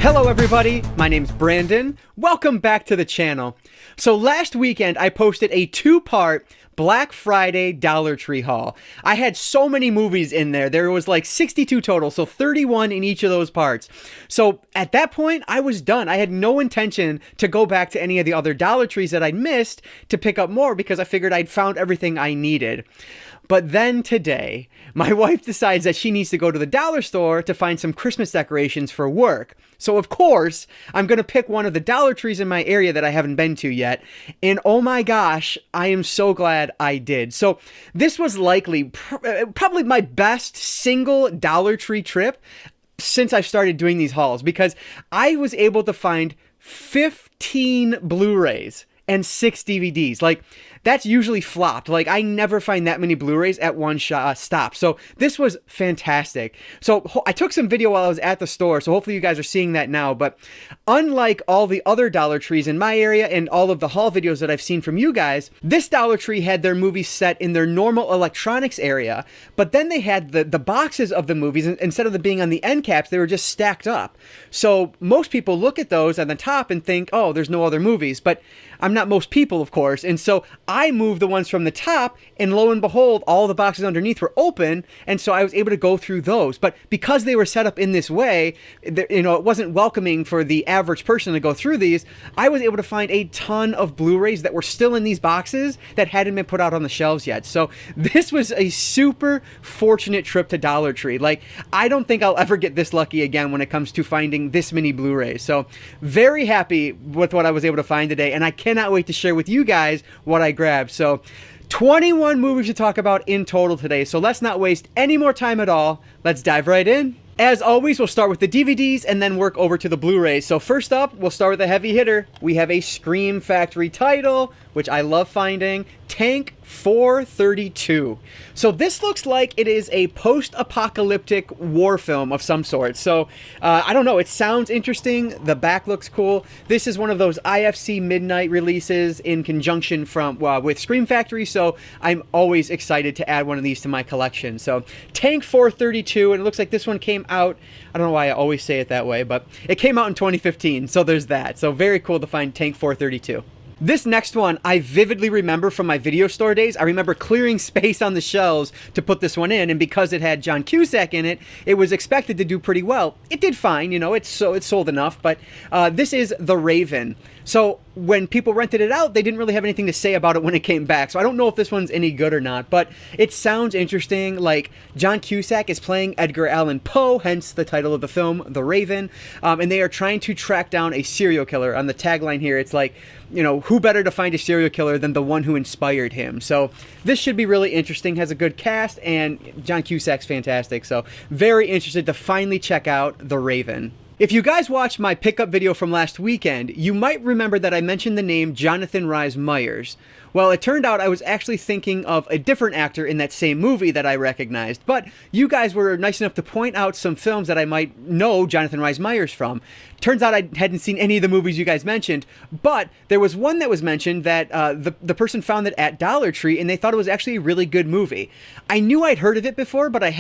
Hello everybody, my name's Brandon. Welcome back to the channel. So last weekend I posted a two-part Black Friday Dollar Tree haul. I had so many movies in there. There was like 62 total, so 31 in each of those parts. So at that point, I was done. I had no intention to go back to any of the other Dollar Trees that I'd missed to pick up more because I figured I'd found everything I needed. But then today, my wife decides that she needs to go to the dollar store to find some Christmas decorations for work. So of course, I'm going to pick one of the Dollar Trees in my area that I haven't been to yet. And oh my gosh, I am so glad I did. So this was likely probably my best single Dollar Tree trip since I started doing these hauls, because I was able to find 15 Blu-rays and 6 DVDs. Like, that's usually flopped. Like, I never find that many Blu-rays at one stop. So this was fantastic. So I took some video while I was at the store, so hopefully you guys are seeing that now. But unlike all the other Dollar Trees in my area and all of the haul videos that I've seen from you guys, this Dollar Tree had their movies set in their normal electronics area, but then they had the boxes of the movies, instead of them being on the end caps, they were just stacked up. So most people look at those on the top and think, oh, there's no other movies. But I'm not most people, of course, and so I moved the ones from the top, and lo and behold, all the boxes underneath were open, and so I was able to go through those. But because they were set up in this way, it wasn't welcoming for the average person to go through these. I was able to find a ton of Blu-rays that were still in these boxes that hadn't been put out on the shelves yet. So this was a super fortunate trip to Dollar Tree. Like, I don't think I'll ever get this lucky again when it comes to finding this many Blu-rays. So very happy with what I was able to find today, and I cannot wait to share with you guys what I grabbed. So 21 movies to talk about in total today, so let's not waste any more time at all. Let's dive right in. As always, we'll start with the DVDs and then work over to the Blu-rays. So first up, we'll start with a heavy hitter. We have a Scream Factory title, which I love finding, Tank 432. So this looks like it is a post-apocalyptic war film of some sort. So I don't know, it sounds interesting. The back looks cool. This is one of those IFC Midnight releases in conjunction with Scream Factory, so I'm always excited to add one of these to my collection. So Tank 432, and it looks like this one came out, I don't know why I always say it that way, but it came out in 2015, so there's that. So very cool to find Tank 432. This next one, I vividly remember from my video store days. I remember clearing space on the shelves to put this one in, and because it had John Cusack in it, it was expected to do pretty well. It did fine, it sold enough, but this is The Raven. So when people rented it out, they didn't really have anything to say about it when it came back. So I don't know if this one's any good or not, but it sounds interesting. Like, John Cusack is playing Edgar Allan Poe, hence the title of the film, The Raven. And they are trying to track down a serial killer. On the tagline here, it's like, who better to find a serial killer than the one who inspired him? So this should be really interesting, has a good cast, and John Cusack's fantastic. So very interested to finally check out The Raven. If you guys watched my pickup video from last weekend, you might remember that I mentioned the name Jonathan Rhys Meyers. Well, it turned out I was actually thinking of a different actor in that same movie that I recognized, but you guys were nice enough to point out some films that I might know Jonathan Rhys Meyers from. Turns out I hadn't seen any of the movies you guys mentioned, but there was one that was mentioned that the person found it at Dollar Tree, and they thought it was actually a really good movie. I knew I'd heard of it before, but I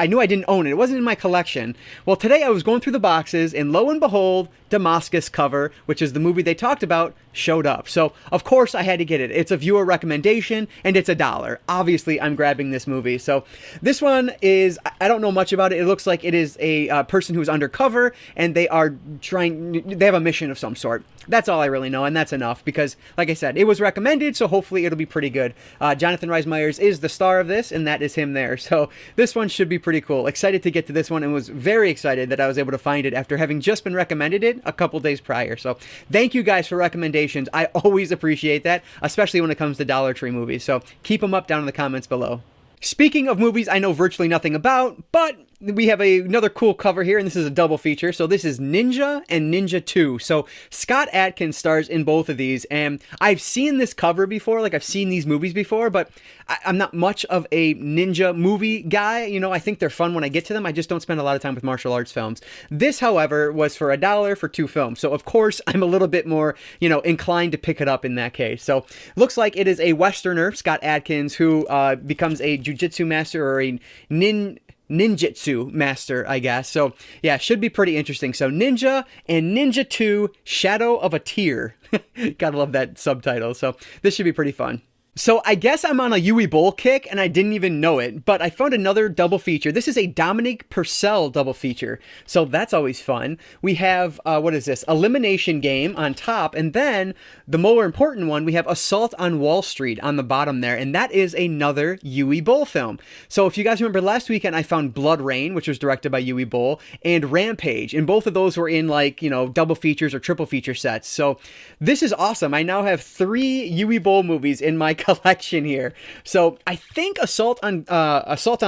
knew I didn't own it. It wasn't in my collection. Well, today I was going through the boxes, and lo and behold, Damascus Cover, which is the movie they talked about, showed up. So, of course, I had to get it. It's a viewer recommendation, and it's $1. Obviously, I'm grabbing this movie. So, this one is, I don't know much about it. It looks like it is a person who's undercover, and they have a mission of some sort. That's all I really know, and that's enough, because, like I said, it was recommended, so hopefully it'll be pretty good. Jonathan Rhys Meyers is the star of this, and that is him there. So, this one should be pretty cool. Excited to get to this one, and was very excited that I was able to find it after having just been recommended it a couple days prior. So, thank you guys for recommendations. I always appreciate that, especially when it comes to Dollar Tree movies. So keep them up down in the comments below. Speaking of movies I know virtually nothing about, but we have another cool cover here, and this is a double feature. So this is Ninja and Ninja 2. So Scott Adkins stars in both of these, and I've seen this cover before, like I've seen these movies before, but I'm not much of a ninja movie guy. I think they're fun when I get to them. I just don't spend a lot of time with martial arts films. This, however, was for $1 for 2 films. So of course, I'm a little bit more, inclined to pick it up in that case. So looks like it is a Westerner, Scott Adkins, who becomes a jiu-jitsu master or a ninjutsu master, I guess. So yeah, should be pretty interesting. So Ninja and Ninja 2 Shadow of a Tear. Gotta love that subtitle. So this should be pretty fun. So I guess I'm on a Yui Bowl kick and I didn't even know it, but I found another double feature. This is a Dominic Purcell double feature. So that's always fun. We have, what is this? Elimination Game on top. And then the more important one, we have Assault on Wall Street on the bottom there. And that is another Yui Bowl film. So if you guys remember last weekend, I found Blood Rain, which was directed by Yui Bowl, and Rampage. And both of those were in like, double features or triple feature sets. So this is awesome. I now have 3 Yui Bowl movies in my collection here. So I think Assault on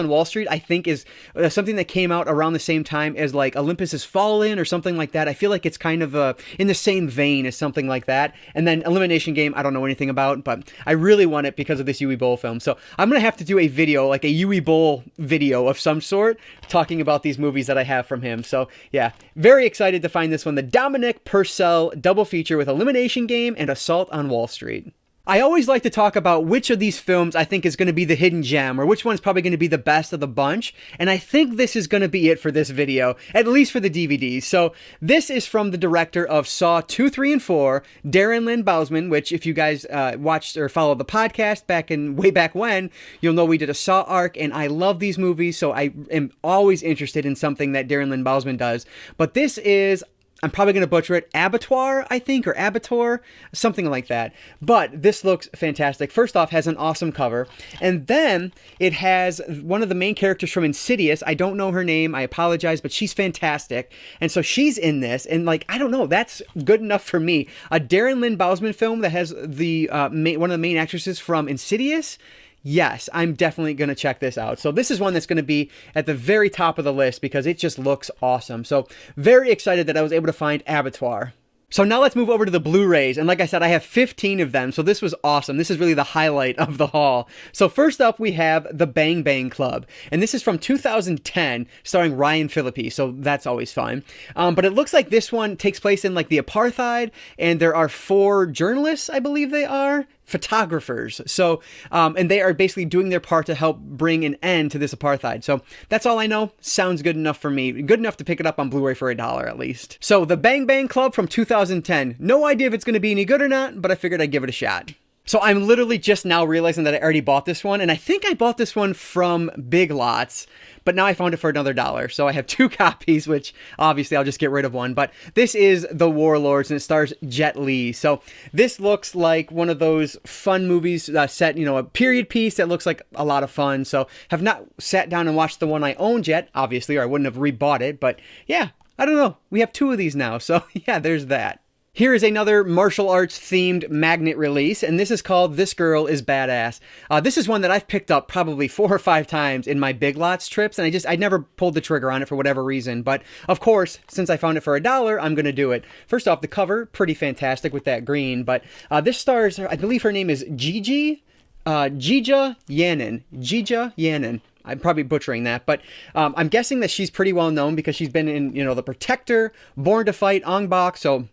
Wall Street, I think is something that came out around the same time as like Olympus Has Fallen or something like that. I feel like it's kind of in the same vein as something like that. And then Elimination Game, I don't know anything about, but I really want it because of this Yui Bowl film. So I'm going to have to do a video, like a Yui Bowl video of some sort, talking about these movies that I have from him. So yeah, very excited to find this one, the Dominic Purcell double feature with Elimination Game and Assault on Wall Street. I always like to talk about which of these films I think is going to be the hidden gem, or which one's probably going to be the best of the bunch, and I think this is going to be it for this video, at least for the DVDs. So this is from the director of Saw 2, 3, and 4, Darren Lynn Bousman, which if you guys watched or followed the podcast way back when, you'll know we did a Saw arc, and I love these movies, so I am always interested in something that Darren Lynn Bousman does. But this is, I'm probably going to butcher it, Abattoir, I think, or Abattoir, something like that. But this looks fantastic. First off, has an awesome cover. And then it has one of the main characters from Insidious. I don't know her name. I apologize, but she's fantastic. And so she's in this. And like, I don't know, that's good enough for me. A Darren Lynn Bousman film that has the one of the main actresses from Insidious. Yes, I'm definitely going to check this out. So this is one that's going to be at the very top of the list because it just looks awesome. So very excited that I was able to find Abattoir. So now let's move over to the Blu-rays. And like I said, I have 15 of them. So this was awesome. This is really the highlight of the haul. So first up, we have The Bang Bang Club. And this is from 2010, starring Ryan Phillippe. So that's always fun. But it looks like this one takes place in like the apartheid. And there are 4 journalists, I believe they are. Photographers. So, and they are basically doing their part to help bring an end to this apartheid. So that's all I know. Sounds good enough for me. Good enough to pick it up on Blu-ray for $1 at least. So The Bang Bang Club from 2010. No idea if it's going to be any good or not, but I figured I'd give it a shot. So I'm literally just now realizing that I already bought this one, and I think I bought this one from Big Lots, but now I found it for another $1. So I have 2 copies, which obviously I'll just get rid of one, but this is The Warlords, and it stars Jet Li. So this looks like one of those fun movies set, a period piece that looks like a lot of fun. So have not sat down and watched the one I owned yet, obviously, or I wouldn't have rebought it, but yeah, I don't know. We have 2 of these now, so yeah, there's that. Here is another martial arts themed magnet release, and this is called This Girl is Badass. This is one that I've picked up probably 4 or 5 times in my Big Lots trips, and I never pulled the trigger on it for whatever reason. But of course, since I found it for $1, I'm going to do it. First off, the cover, pretty fantastic with that green, but this stars, I believe her name is Gija Yanin. Gija Yanin. I'm probably butchering that, but I'm guessing that she's pretty well known because she's been in, The Protector, Born to Fight, Ong Bak, so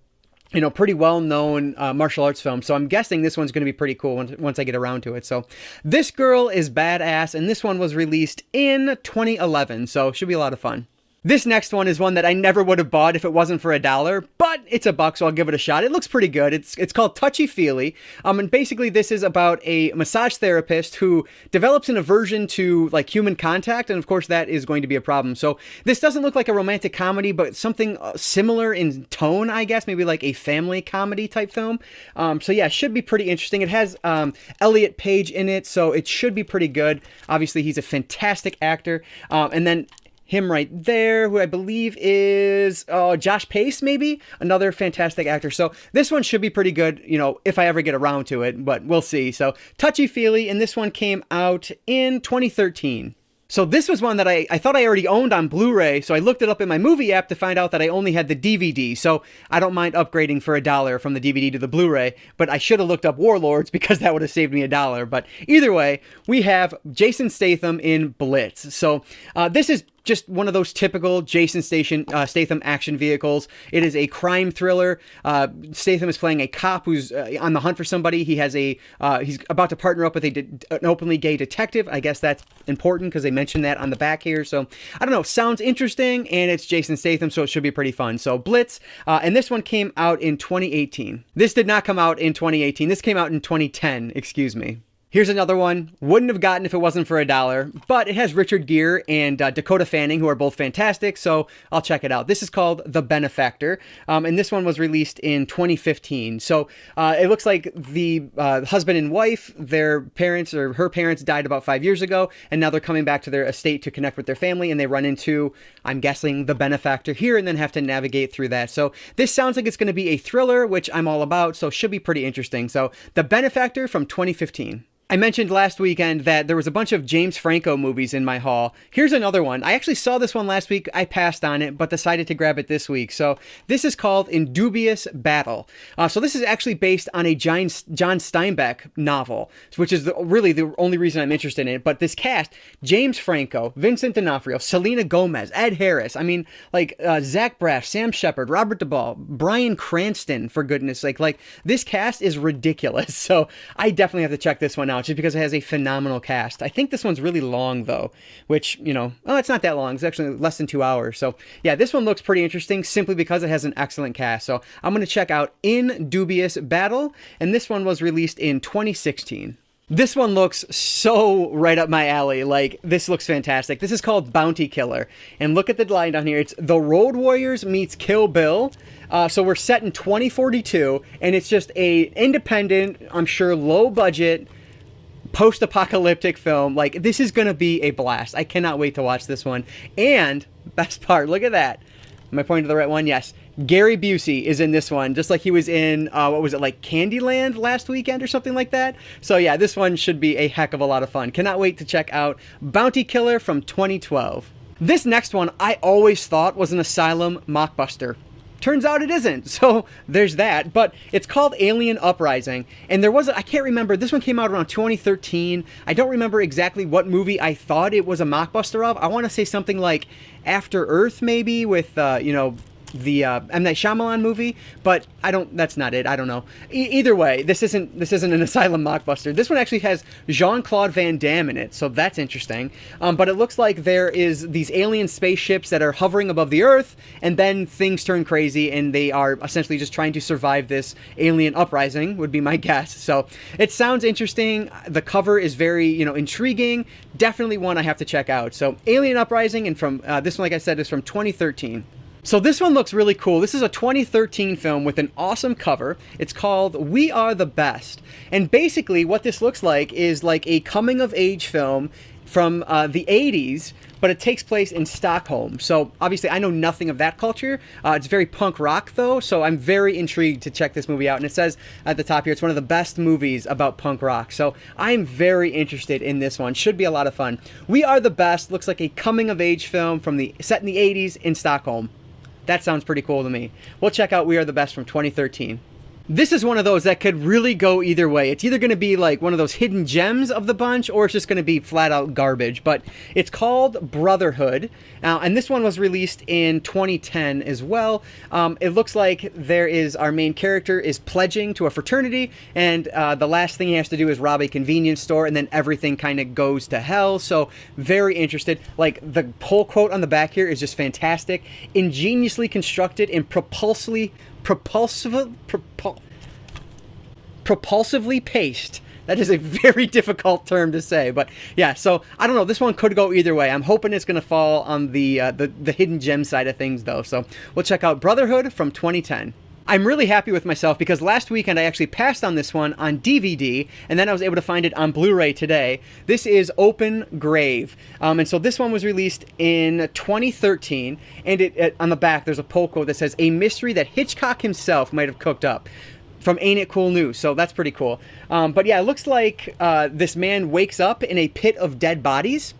pretty well-known martial arts film. So I'm guessing this one's going to be pretty cool once I get around to it. So This Girl is Badass, and this one was released in 2011, so should be a lot of fun. This next one is one that I never would have bought if it wasn't for $1, but it's $1, so I'll give it a shot. It looks pretty good. It's called Touchy Feely, and basically this is about a massage therapist who develops an aversion to like human contact, and of course that is going to be a problem. So this doesn't look like a romantic comedy, but something similar in tone, I guess, maybe like a family comedy type film. So yeah, it should be pretty interesting. It has Elliot Page in it, so it should be pretty good. Obviously, he's a fantastic actor, and then him right there, who I believe is Josh Pace, maybe? Another fantastic actor. So this one should be pretty good, if I ever get around to it, but we'll see. So Touchy Feely, and this one came out in 2013. So this was one that I thought I already owned on Blu-ray, so I looked it up in my movie app to find out that I only had the DVD. So I don't mind upgrading for $1 from the DVD to the Blu-ray, but I should have looked up Warlords because that would have saved me $1. But either way, we have Jason Statham in Blitz. So this is just one of those typical Jason Statham action vehicles. It is a crime thriller. Statham is playing a cop who's on the hunt for somebody. He's about to partner up with an openly gay detective. I guess that's important because they mentioned that on the back here. So I don't know. Sounds interesting, and it's Jason Statham, so it should be pretty fun. So Blitz, and this one came out in 2018. This did not come out in 2018. This came out in 2010. Excuse me. Here's another one. Wouldn't have gotten if it wasn't for $1, but it has Richard Gere and Dakota Fanning, who are both fantastic, so I'll check it out. This is called The Benefactor, and this one was released in 2015. So it looks like the husband and wife, their parents or her parents died about 5 years ago, and now they're coming back to their estate to connect with their family, and they run into, I'm guessing, the benefactor here, and then have to navigate through that. So this sounds like it's going to be a thriller, which I'm all about, so should be pretty interesting. So The Benefactor from 2015. I mentioned last weekend that there was a bunch of James Franco movies in my haul. Here's another one. I actually saw this one last week. I passed on it, but decided to grab it this week. So this is called Dubious Battle. So this is actually based on a John Steinbeck novel, which is really the only reason I'm interested in it. But this cast, James Franco, Vincent D'Onofrio, Selena Gomez, Ed Harris. I mean, like Zach Braff, Sam Shepard, Robert Duvall, Bryan Cranston, for goodness sake. Like, this cast is ridiculous. So I definitely have to check this one out, just because it has a phenomenal cast. I think this one's really long, though, which, it's not that long. It's actually less than 2 hours. So, yeah, this one looks pretty interesting simply because it has an excellent cast. So, I'm going to check out Dubious Battle, and this one was released in 2016. This one looks so right up my alley. Like, this looks fantastic. This is called Bounty Killer. And look at the line down here. It's The Road Warriors meets Kill Bill. So we're set in 2042, and it's just a independent, I'm sure, low-budget, post-apocalyptic film. Like, this is gonna be a blast. I cannot wait to watch this one. And best part, look at that. Am I pointing to the right one? Yes. Gary Busey is in this one, just like he was in what was it, like Candyland last weekend or something like that. So yeah, this one should be a heck of a lot of fun. Cannot wait to check out Bounty Killer from 2012. This next one I always thought was an Asylum mockbuster. Turns out it isn't, so there's that. But it's called Alien Uprising, and there was I can't remember, this one came out around 2013. I don't remember exactly what movie I thought it was a mockbuster of. I want to say something like After Earth, maybe, with the M. Night Shyamalan movie, but that's not it. I don't know. Either way, this isn't an Asylum mockbuster. This one actually has Jean-Claude Van Damme in it, so that's interesting. But it looks like there is these alien spaceships that are hovering above the Earth, and then things turn crazy, and they are essentially just trying to survive this alien uprising, would be my guess. So it sounds interesting. The cover is very, intriguing. Definitely one I have to check out. So Alien Uprising, and from this one, like I said, is from 2013. So this one looks really cool. This is a 2013 film with an awesome cover. It's called We Are the Best. And basically what this looks like is like a coming-of-age film from the 80s, but it takes place in Stockholm. So obviously I know nothing of that culture. It's very punk rock, though, so I'm very intrigued to check this movie out. And it says at the top here, it's one of the best movies about punk rock. So I'm very interested in this one. Should be a lot of fun. We Are the Best looks like a coming-of-age film set in the 80s in Stockholm. That sounds pretty cool to me. We'll check out We Are the Best from 2013. This is one of those that could really go either way. It's either going to be like one of those hidden gems of the bunch, or it's just going to be flat out garbage. But it's called Brotherhood, and this one was released in 2010 as well. It looks like our main character is pledging to a fraternity, and the last thing he has to do is rob a convenience store, and then everything kind of goes to hell. So very interested. Like, the whole quote on the back here is just fantastic. Ingeniously constructed and propulsively paced. That is a very difficult term to say, but yeah, so I don't know, this one could go either way. I'm hoping it's going to fall on the hidden gem side of things, though. So we'll check out Brotherhood from 2010. I'm really happy with myself because last weekend I actually passed on this one on DVD, and then I was able to find it on Blu-ray today. This is Open Grave, and so this one was released in 2013, and on the back there's a pull quote that says, "A mystery that Hitchcock himself might have cooked up." From Ain't It Cool News, so that's pretty cool. But yeah, it looks like this man wakes up in a pit of dead bodies,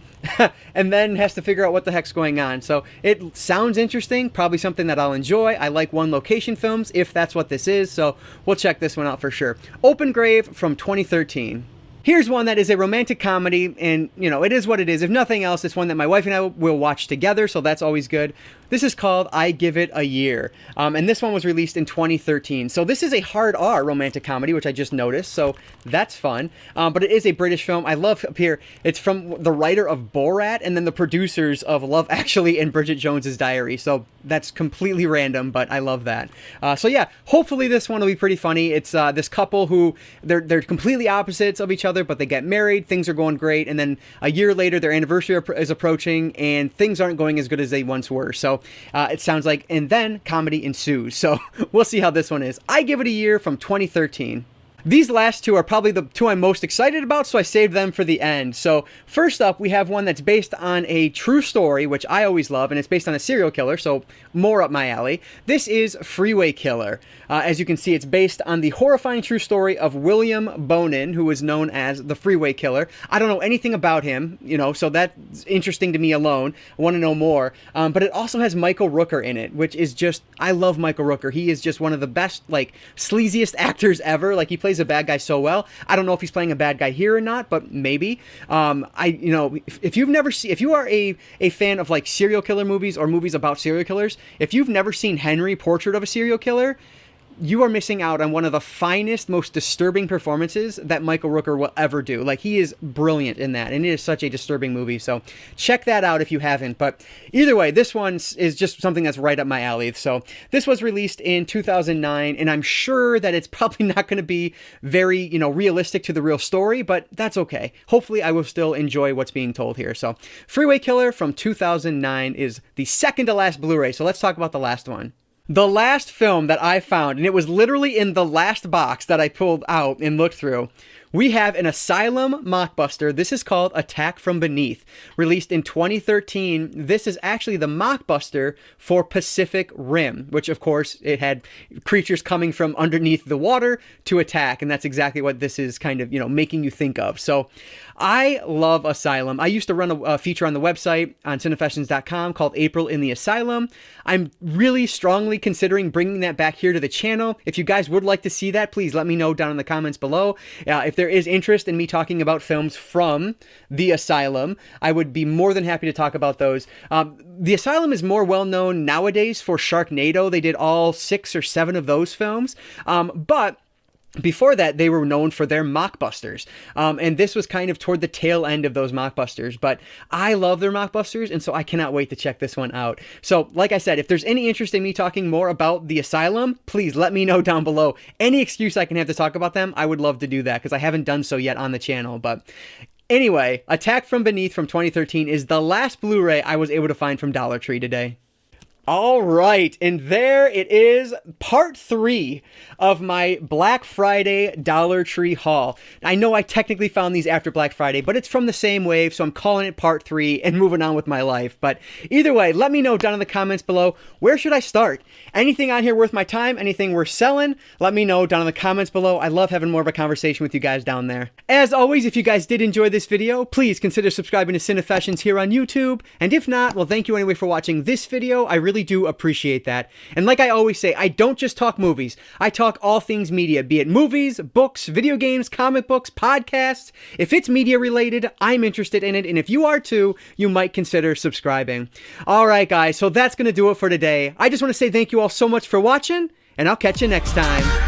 and then has to figure out what the heck's going on. So it sounds interesting, probably something that I'll enjoy. I like one location films, if that's what this is, so we'll check this one out for sure. Open Grave from 2013. Here's one that is a romantic comedy, and, you know, it is what it is. If nothing else, it's one that my wife and I will watch together, so that's always good. This is called I Give It a Year, and this one was released in 2013. So this is a hard R romantic comedy, which I just noticed, so that's fun. But it is a British film. I love up here, it's from the writer of Borat and then the producers of Love Actually and Bridget Jones's Diary. So that's completely random, but I love that. So yeah, hopefully this one will be pretty funny. It's this couple who, they're completely opposites of each other, but they get married, things are going great, and then a year later their anniversary is approaching and things aren't going as good as they once were. So it sounds like, and then comedy ensues. So we'll see how this one is. I Give It a Year from 2013. These last two are probably the two I'm most excited about, so I saved them for the end. So first up, we have one that's based on a true story, which I always love, and it's based on a serial killer, so more up my alley. This is Freeway Killer. As you can see, it's based on the horrifying true story of William Bonin, who is known as the Freeway Killer. I don't know anything about him, you know, so that's interesting to me alone. I want to know more. But it also has Michael Rooker in it, which is just, I love Michael Rooker. He is just one of the best, like, sleaziest actors ever. Like, he plays a bad guy so well. I don't know if he's playing a bad guy here or not, but maybe. You know, if you've never seen, if you are a fan of like serial killer movies or movies about serial killers, if you've never seen Henry, Portrait of a Serial Killer, you are missing out on one of the finest, most disturbing performances that Michael Rooker will ever do. Like, he is brilliant in that, and it is such a disturbing movie, so check that out if you haven't. But either way, this one is just something that's right up my alley. So this was released in 2009, and I'm sure that it's probably not going to be very, you know, realistic to the real story, but that's okay. Hopefully I will still enjoy what's being told here. So Freeway Killer from 2009 is the second to last Blu-ray, so let's talk about the last one. The last film that I found, and it was literally in the last box that I pulled out and looked through, we have an Asylum mockbuster. This is called Attack from Beneath, released in 2013. This is actually the mockbuster for Pacific Rim, which of course it had creatures coming from underneath the water to attack, and that's exactly what this is kind of, you know, making you think of. So I love Asylum. I used to run a feature on the website on Cinefessions.com called April in the Asylum. I'm really strongly considering bringing that back here to the channel. If you guys would like to see that, please let me know down in the comments below. If there is interest in me talking about films from the Asylum, I would be more than happy to talk about those. The Asylum is more well known nowadays for Sharknado. They did all 6 or 7 of those films. But before that, they were known for their mockbusters, and this was kind of toward the tail end of those mockbusters, but I love their mockbusters, and so I cannot wait to check this one out. So, like I said, if there's any interest in me talking more about the Asylum, please let me know down below. Any excuse I can have to talk about them, I would love to do that, because I haven't done so yet on the channel. But anyway, Attack from Beneath from 2013 is the last Blu-ray I was able to find from Dollar Tree today. All right, and there it is, part 3 of my Black Friday Dollar Tree haul. I know I technically found these after Black Friday, but it's from the same wave, so I'm calling it part 3 and moving on with my life. But either way, let me know down in the comments below, where should I start? Anything on here worth my time? Anything worth selling? Let me know down in the comments below. I love having more of a conversation with you guys down there. As always, if you guys did enjoy this video, please consider subscribing to Cinefessions here on YouTube. And if not, well, thank you anyway for watching this video. I really do appreciate that. And like I always say, I don't just talk movies. I talk all things media, be it movies, books, video games, comic books, podcasts. If it's media related, I'm interested in it. And if you are too, you might consider subscribing. All right, guys. So that's going to do it for today. I just want to say thank you all so much for watching, and I'll catch you next time.